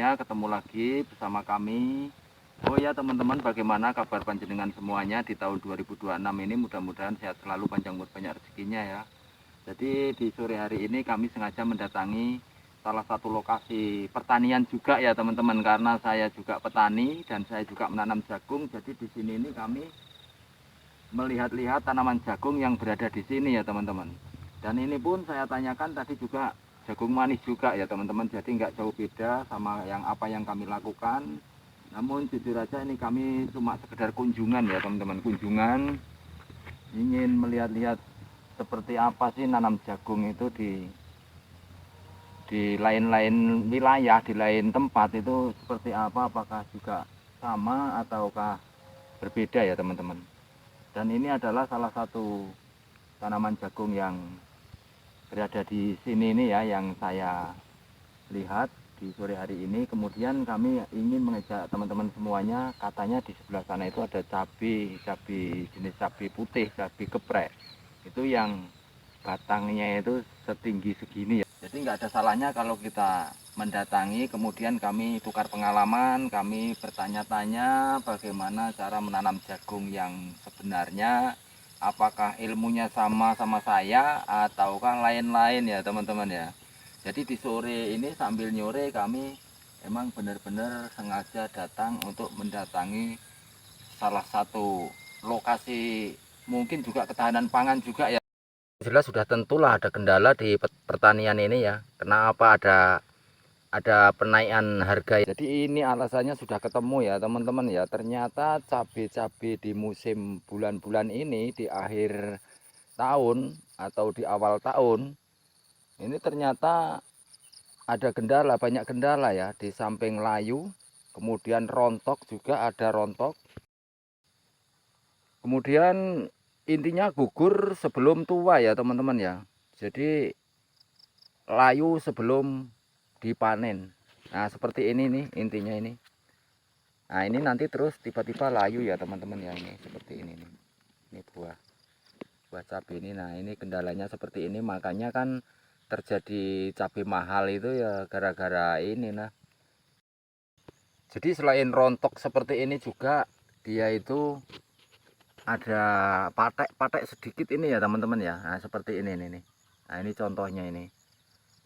Ya, ketemu lagi bersama kami. Oh ya teman-teman, bagaimana kabar panjenengan semuanya di tahun 2026 ini? Mudah-mudahan sehat selalu, panjang umur, banyak rezekinya ya. Jadi di sore hari ini kami sengaja mendatangi salah satu lokasi pertanian juga ya teman-teman, karena saya juga petani dan saya juga menanam jagung. Jadi di sini ini kami melihat-lihat tanaman jagung yang berada di sini ya teman-teman. Dan ini pun saya tanyakan tadi juga jagung manis juga ya teman-teman, jadi nggak jauh beda sama yang apa yang kami lakukan. Namun jujur aja ini kami cuma sekedar kunjungan ya teman-teman, kunjungan ingin melihat-lihat seperti apa sih nanam jagung itu di lain-lain wilayah, di lain tempat itu seperti apa, apakah juga sama ataukah berbeda ya teman-teman. Dan ini adalah salah satu tanaman jagung yang berada di sini ini ya, yang saya lihat di sore hari ini. Kemudian kami ingin mengajak teman-teman semuanya, katanya di sebelah sana itu ada cabai jenis cabai putih, cabai geprek. Itu yang batangnya itu setinggi segini ya. Jadi nggak ada salahnya kalau kita mendatangi, kemudian kami tukar pengalaman, kami bertanya-tanya bagaimana cara menanam jagung yang sebenarnya, apakah ilmunya sama saya ataukah lain-lain ya teman-teman ya. Jadi di sore ini sambil nyore kami emang benar-benar sengaja datang untuk mendatangi salah satu lokasi, mungkin juga ketahanan pangan juga ya. Jelas sudah tentulah ada kendala di pertanian ini ya. Kenapa ada penaikan harga. Jadi ini alasannya sudah ketemu ya teman-teman ya. Ternyata cabai-cabai di musim bulan-bulan ini di akhir tahun atau di awal tahun ini ternyata ada kendala, banyak kendala ya. Di samping layu, kemudian rontok juga ada rontok. Kemudian intinya gugur sebelum tua ya teman-teman ya. Jadi layu sebelum dipanen. Nah seperti ini nih intinya ini. Nah ini nanti terus tiba-tiba layu ya teman-teman ya, ini seperti ini nih. Ini buah cabai ini. Nah ini kendalanya seperti ini, makanya kan terjadi cabai mahal itu ya gara-gara ini nah. Jadi selain rontok seperti ini juga dia itu ada patek-patek sedikit ini ya teman-teman ya. Nah seperti ini nih. Nah ini contohnya ini.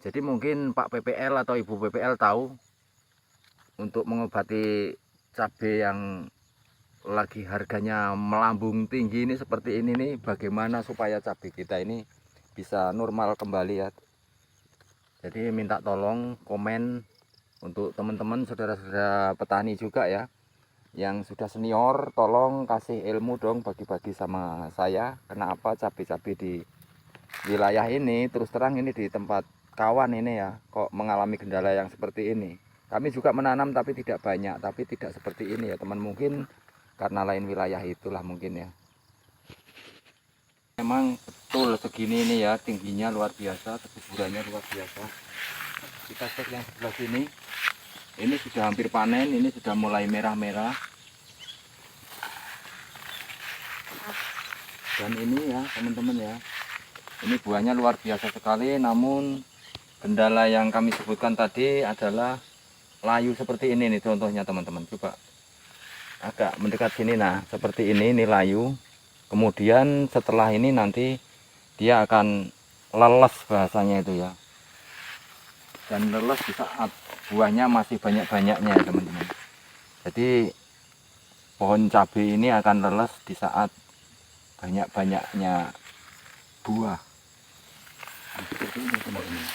Jadi mungkin Pak PPL atau Ibu PPL tahu untuk mengobati cabai yang lagi harganya melambung tinggi ini seperti ini nih, bagaimana supaya cabai kita ini bisa normal kembali ya. Jadi minta tolong komen untuk teman-teman saudara-saudara petani juga ya, yang sudah senior, tolong kasih ilmu dong, bagi-bagi sama saya. Kenapa cabai-cabai di wilayah ini, terus terang ini di tempat kawan ini ya, kok mengalami kendala yang seperti ini. Kami juga menanam tapi tidak banyak, tapi tidak seperti ini ya teman, mungkin karena lain wilayah itulah mungkin ya. Memang betul segini ini ya, tingginya luar biasa, kesuburannya luar biasa. Kita cek yang sebelah sini, ini sudah hampir panen, ini sudah mulai merah-merah. Dan ini ya teman-teman ya, ini buahnya luar biasa sekali. Namun kendala yang kami sebutkan tadi adalah layu seperti ini nih contohnya teman-teman. Coba agak mendekat sini, nah seperti ini layu. Kemudian setelah ini nanti dia akan leles bahasanya itu ya, dan leles di saat buahnya masih banyak-banyaknya ya teman-teman. Jadi pohon cabai ini akan leles di saat banyak-banyaknya buah. Nah, seperti ini teman-teman.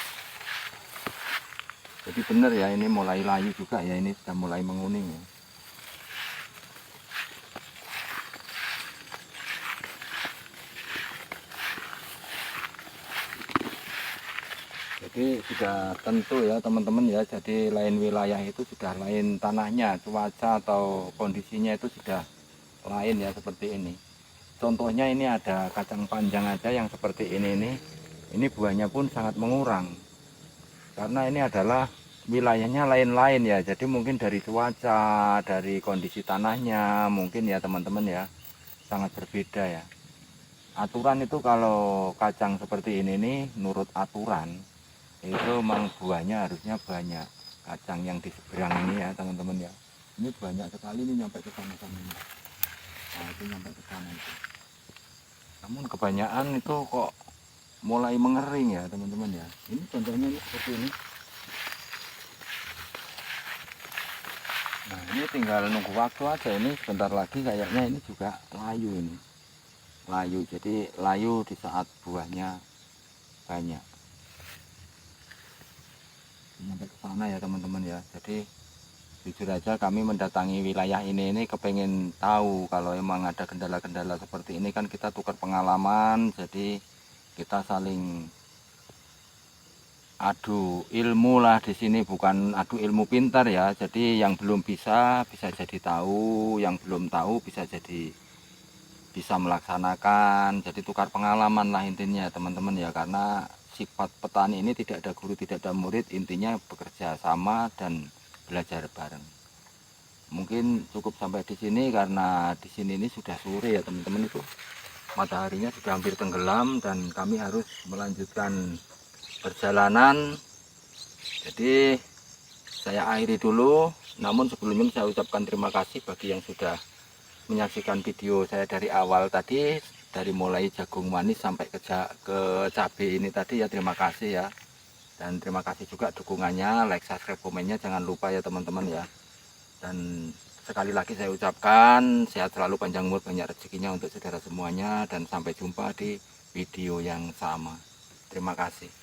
Jadi benar ya, ini mulai layu juga ya, ini sudah mulai menguning ya. Jadi sudah tentu ya teman-teman ya, jadi lain wilayah itu sudah lain tanahnya, cuaca atau kondisinya itu sudah lain ya seperti ini. Contohnya ini ada kacang panjang aja yang seperti ini buahnya pun sangat mengurang. Karena ini adalah wilayahnya lain-lain ya, jadi mungkin dari cuaca, dari kondisi tanahnya mungkin ya teman-teman ya, sangat berbeda ya. Aturan itu kalau kacang seperti ini nih, menurut aturan itu memang buahnya harusnya banyak, kacang yang di seberang ini ya teman-teman ya. Ini banyak sekali ini nyampe ke sana-sana ini. Nah itu nyampe ke sana itu. Namun kebanyakan itu kok mulai mengering ya teman-teman ya. Ini contohnya ini seperti ini. Nah ini tinggal nunggu waktu aja, ini sebentar lagi kayaknya ini juga layu ini. Layu, jadi layu di saat buahnya banyak. Sampai ke sana ya teman-teman ya. Jadi jujur aja kami mendatangi wilayah ini kepengen tahu kalau emang ada kendala-kendala seperti ini, kan kita tukar pengalaman, jadi kita saling adu ilmu lah di sini, bukan adu ilmu pintar ya. Jadi yang belum bisa jadi tahu, yang belum tahu bisa jadi bisa melaksanakan. Jadi tukar pengalaman lah intinya teman-teman ya, karena sifat petani ini tidak ada guru, tidak ada murid, intinya bekerja sama dan belajar bareng. Mungkin cukup sampai di sini karena di sini ini sudah sore ya teman-teman, itu mataharinya sudah hampir tenggelam dan kami harus melanjutkan perjalanan. Jadi saya akhiri dulu, namun sebelumnya saya ucapkan terima kasih bagi yang sudah menyaksikan video saya dari awal tadi, dari mulai jagung manis sampai ke cabai ini tadi ya. Terima kasih ya, dan terima kasih juga dukungannya, like, subscribe, komennya jangan lupa ya teman-teman ya. Dan sekali lagi saya ucapkan sehat selalu, panjang umur, banyak rezekinya untuk saudara semuanya, dan sampai jumpa di video yang sama. Terima kasih.